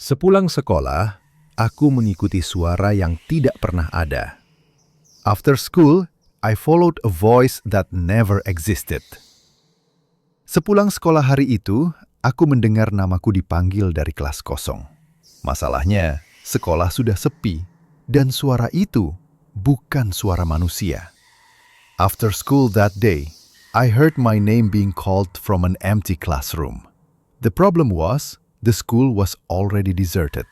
Sepulang sekolah, aku mengikuti suara yang tidak pernah ada. After school, I followed a voice that never existed. Sepulang sekolah hari itu, aku mendengar namaku dipanggil dari kelas kosong. Masalahnya, sekolah sudah sepi, dan suara itu bukan suara manusia. After school that day, I heard my name being called from an empty classroom. The problem was, the school was already deserted,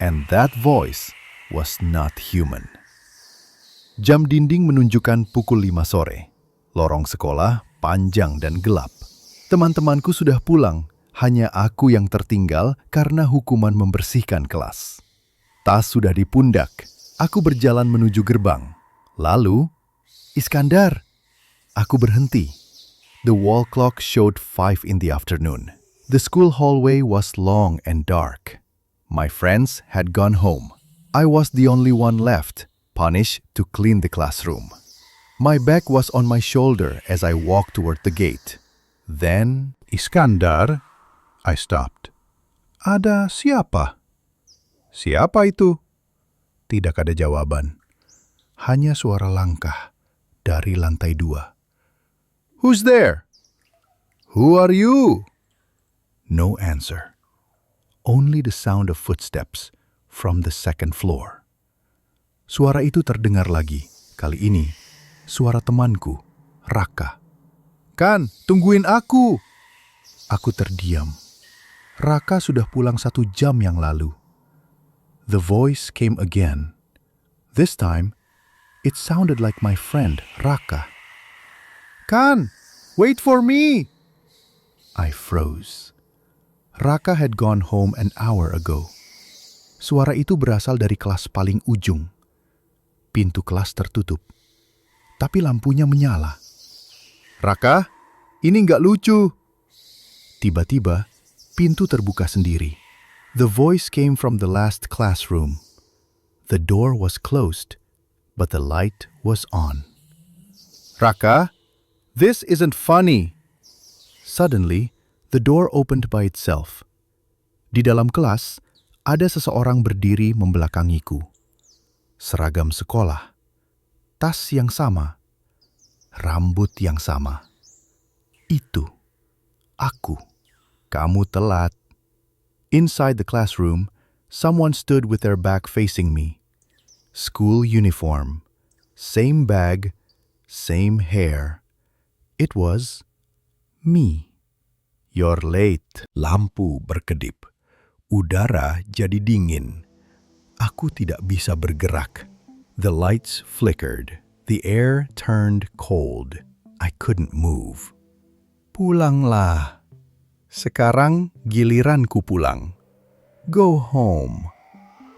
and that voice was not human. Jam dinding menunjukkan pukul 5 sore. Lorong sekolah panjang dan gelap. Teman-temanku sudah pulang, hanya aku yang tertinggal karena hukuman membersihkan kelas. Tas sudah di pundak, aku berjalan menuju gerbang. Lalu, Iskandar! Aku berhenti. The wall clock showed 5 in the afternoon. The school hallway was long and dark. My friends had gone home. I was the only one left, punished to clean the classroom. My bag was on my shoulder as I walked toward the gate. Then, Iskandar, I stopped. Ada siapa? Siapa itu? Tidak ada jawaban. Hanya suara langkah dari lantai 2. Who's there? Who are you? No answer. Only the sound of footsteps from the second floor. Suara itu terdengar lagi. Kali ini, suara temanku, Raka. Kan, tungguin aku. Aku terdiam. Raka sudah pulang 1 jam yang lalu. The voice came again. This time, it sounded like my friend, Raka. Kan, wait for me! I froze. Raka had gone home an hour ago. Suara itu berasal dari kelas paling ujung. Pintu kelas tertutup, tapi lampunya menyala. Raka, ini nggak lucu. Tiba-tiba, pintu terbuka sendiri. The voice came from the last classroom. The door was closed, but the light was on. Raka, this isn't funny. Suddenly, the door opened by itself. Di dalam kelas, ada seseorang berdiri membelakangiku. Seragam sekolah, tas yang sama, rambut yang sama. Itu, aku. Kamu telat. Inside the classroom, someone stood with their back facing me. School uniform, same bag, same hair. It was me. You're late. Lampu berkedip. Udara jadi dingin. Aku tidak bisa bergerak. The lights flickered. The air turned cold. I couldn't move. Pulanglah. Sekarang giliranku pulang. Go home.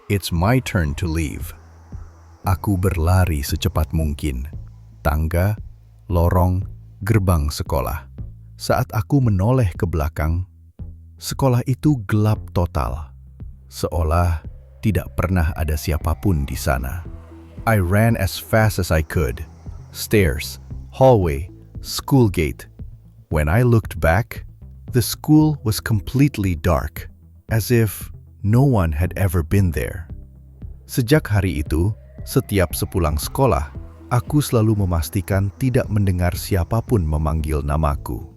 It's my turn to leave. Aku berlari secepat mungkin. Tangga, lorong, gerbang sekolah. Saat aku menoleh ke belakang, sekolah itu gelap total. Seolah tidak pernah ada siapapun di sana. I ran as fast as I could. Stairs, hallway, school gate. When I looked back, the school was completely dark, as if no one had ever been there. Sejak hari itu, setiap sepulang sekolah, aku selalu memastikan tidak mendengar siapapun memanggil namaku.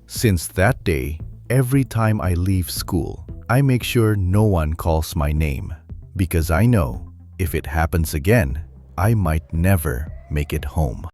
Since that day, every time I leave school, I make sure no one calls my name, because I know if it happens again, I might never make it home.